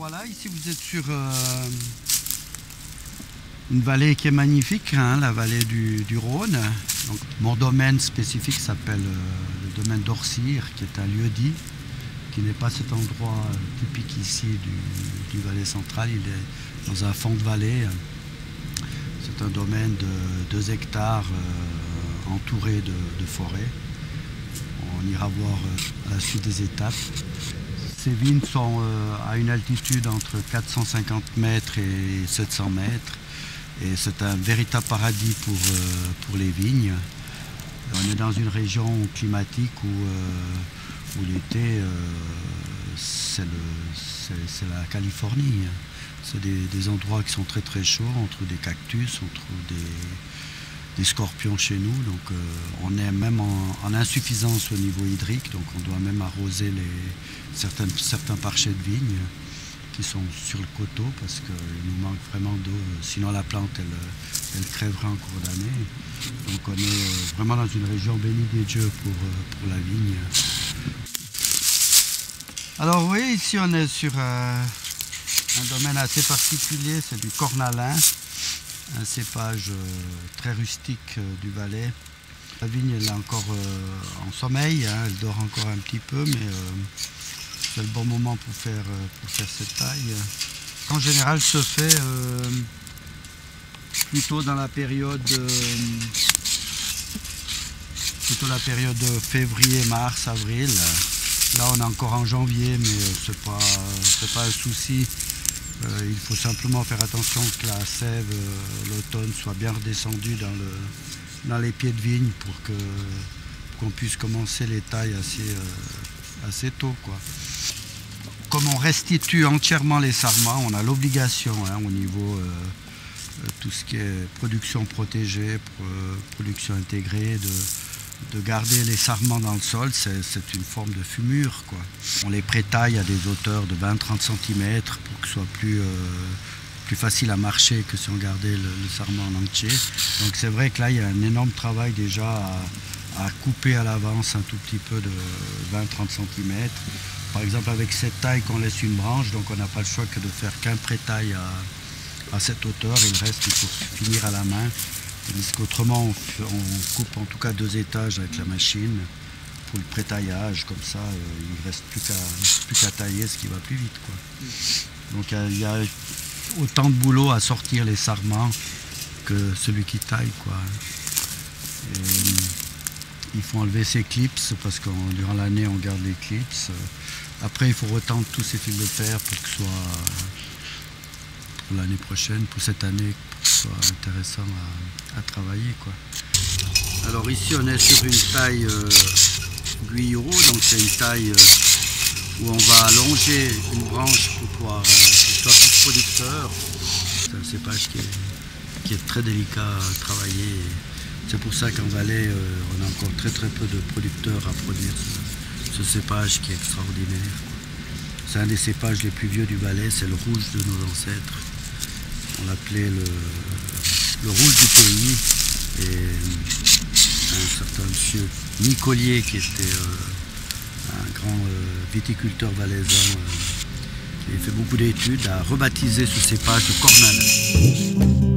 voilà, ici vous êtes sur une vallée qui est magnifique, hein, la vallée du Rhône. Donc, mon domaine spécifique s'appelle le domaine d'Orsire, qui est un lieu-dit, qui n'est pas cet endroit typique ici du Valais central. Il est dans un fond de vallée. C'est un domaine de 2 hectares entouré de forêt. On ira voir à la suite des étapes. Ces vignes sont à une altitude entre 450 mètres et 700 mètres. Et c'est un véritable paradis pour les vignes. On est dans une région climatique où l'été, c'est la Californie. C'est des endroits qui sont très très chauds. On trouve des cactus, on trouve des scorpions chez nous. Donc on est même en insuffisance au niveau hydrique. Donc on doit même arroser certains parchets de vignes qui sont sur le coteau parce qu'il nous manque vraiment d'eau. Sinon la plante elle crèverait en cours d'année. Donc on est vraiment dans une région bénie des dieux pour la vigne. Alors oui, ici on est sur un domaine assez particulier, c'est du cornalin, un cépage très rustique du Valais. La vigne elle est encore en sommeil, hein, elle dort encore un petit peu, mais c'est le bon moment pour faire cette taille. En général, se fait plutôt dans la période février, mars, avril. Là, on est encore en janvier, mais c'est pas un souci. Il faut simplement faire attention que la sève, l'automne, soit bien redescendue dans les pieds de vigne pour qu'on puisse commencer les tailles assez tôt, quoi. Comme on restitue entièrement les sarments, on a l'obligation, hein, au niveau tout ce qui est production protégée, production intégrée, de garder les sarments dans le sol. C'est une forme de fumure, quoi. On les prétaille à des hauteurs de 20-30 cm pour que ce soit plus facile à marcher que si on gardait le sarment en entier. Donc c'est vrai que là il y a un énorme travail déjà à couper à l'avance un tout petit peu de 20-30 cm. Par exemple avec cette taille qu'on laisse une branche, donc on n'a pas le choix que de faire qu'un prétail à cette hauteur et le reste il faut finir à la main. Tandis qu'autrement on coupe en tout cas 2 étages avec la machine pour le prétaillage, comme ça il ne reste plus qu'à tailler, ce qui va plus vite, quoi. Donc il y a autant de boulot à sortir les sarments que celui qui taille, quoi. Et il faut enlever ces clips parce que durant l'année on garde les clips. Après il faut retendre tous ces fils de fer pour que ce soit pour l'année prochaine, pour cette année, pour que ce soit intéressant à travailler, quoi. Alors ici on est sur une taille guyot, donc c'est une taille où on va allonger une branche pour pouvoir que ce soit plus producteur. C'est un cépage qui est très délicat à travailler. C'est pour ça qu'en Valais, on a encore très peu de producteurs à produire ce cépage qui est extraordinaire. C'est un des cépages les plus vieux du Valais, c'est le rouge de nos ancêtres. On l'appelait le rouge du pays. Et un certain monsieur Nicolier, qui était un grand viticulteur valaisan, qui a fait beaucoup d'études, a rebaptisé ce cépage de cornalin.